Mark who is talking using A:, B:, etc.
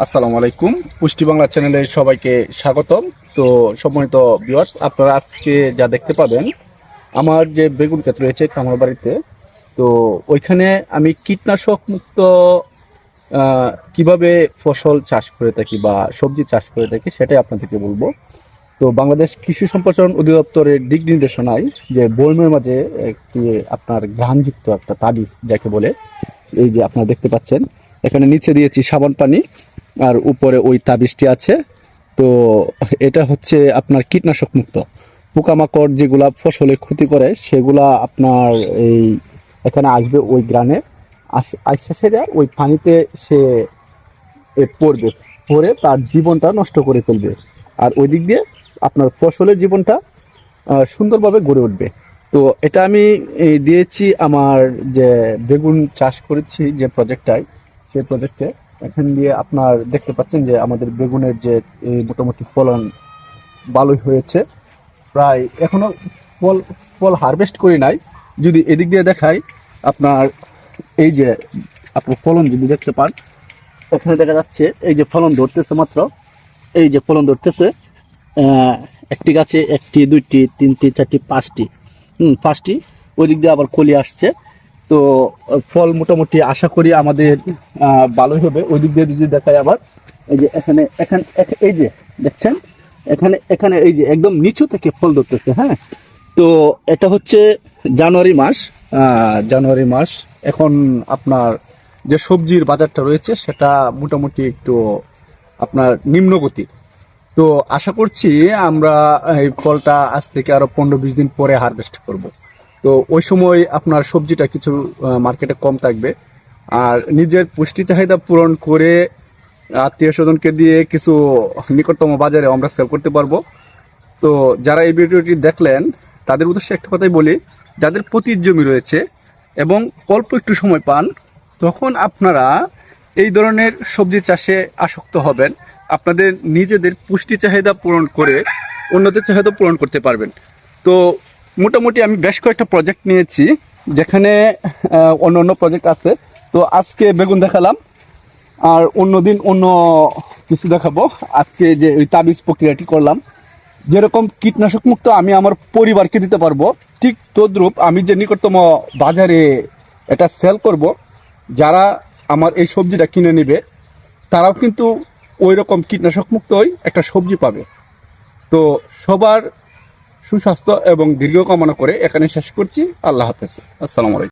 A: আসসালামু আলাইকুম। পুষ্টি বাংলা চ্যানেলে সবাইকে স্বাগতম। তো সম্মানিত ভিউয়ার্স, আপনারা আজকে যা দেখতে পাবেন, আমার যে বেগুন ক্ষেত রয়েছে খামার বাড়িতে, তো ওইখানে আমি কীটনাশক মুক্ত কিভাবে ফসল চাষ করে থাকি বা সবজি চাষ করে থাকি সেটাই আপনাদেরকে বলবো। তো বাংলাদেশ কৃষি সম্প্রসারণ অধিদপ্তরের দিক নির্দেশনায় যে বয়মের মাঝে একটি আপনার ঘ্রাণযুক্ত একটা তাবিজ যাকে বলে, এই যে আপনারা দেখতে পাচ্ছেন, এখানে নিচে দিয়েছি সাবান পানি আর উপরে ওই তাবিজটি আছে। তো এটা হচ্ছে আপনার কীটনাশক মুক্ত। পোকামাকড় যেগুলা ফসলের ক্ষতি করে সেগুলা আপনার এই এখানে আসবে ওই গ্রানে, আইসা সেটা ওই পানিতে সে পড়বে, পড়ে তার জীবনটা নষ্ট করে ফেলবে। আর ওই দিক দিয়ে আপনার ফসলের জীবনটা সুন্দরভাবে গড়ে উঠবে। তো এটা আমি দিয়েছি আমার যে বেগুন চাষ করেছি যে প্রজেক্টটায়, সেই প্রজেক্টে। এখান দিয়ে আপনার দেখতে পাচ্ছেন যে আমাদের বেগুনের যে মোটামুটি ফলন ভালোই হয়েছে। প্রায় এখনো ফল ফল হারভেস্ট করি নাই। যদি এদিক দিয়ে দেখাই, আপনার এই যে আপনি ফলন যদি দেখতে পান, এখানে দেখা যাচ্ছে এই যে ফলন ধরতেছে মাত্র, এই যে ফলন ধরতেছে একটি গাছে একটি, দুইটি, তিনটি, চারটি, পাঁচটি। ওই দিক দিয়ে আবার কলি আসছে। তো ফল মোটামুটি আশা করি আমাদের ভালোই হবে। ওই দিক দিয়ে যদি দেখায় আবার, এই যে এখানে এখানে এই যে দেখছেন, এখানে এখানে এই যে একদম নিচু থেকে ফল ধরতেছে। হ্যাঁ, তো এটা হচ্ছে জানুয়ারি মাস। এখন আপনার যে সবজির বাজারটা রয়েছে সেটা মোটামুটি একটু আপনার নিম্নগতির। তো আশা করছি আমরা এই ফলটা আজ থেকে আরো 15-20 দিন পরে হারভেস্ট করব। তো ওই সময় আপনার সবজিটা কিছু মার্কেটে কম থাকবে। আর নিজের পুষ্টি চাহিদা পূরণ করে আত্মীয় স্বজনকে দিয়ে কিছু নিকটতম বাজারে আমরা সেল করতে পারবো। তো যারা এই ভিডিওটি দেখলেন তাদের উদ্দেশ্যে একটা কথাই বলি, যাদের পতির জমি রয়েছে এবং অল্প একটু সময় পান, তখন আপনারা এই ধরনের সবজি চাষে আসক্ত হবেন। আপনাদের নিজেদের পুষ্টি চাহিদা পূরণ করে অন্যদের চাহিদা পূরণ করতে পারবেন। তো মোটামুটি আমি বেশ কয়েকটা প্রজেক্ট নিয়েছি, যেখানে অন্য অন্য প্রজেক্ট আছে। তো আজকে বেগুন দেখালাম, আর অন্যদিন অন্য কিছু দেখাবো। আজকে যে ওই তাবিজ প্রক্রিয়াটি করলাম, যেরকম কীটনাশক মুক্ত আমি আমার পরিবারকে দিতে পারবো, ঠিক তদ্রূপ আমি যে নিকটতম বাজারে এটা সেল করব, যারা আমার এই সবজিটা কিনে নেবে তারাও কিন্তু ওই রকম কীটনাশক মুক্তই একটা সবজি পাবে। তো সবার সুস্বাস্থ্য এবং দীর্ঘ কামনা করে এখানে শেষ করছি। আল্লাহ হাফেজ। আসসালামু আলাইকুম।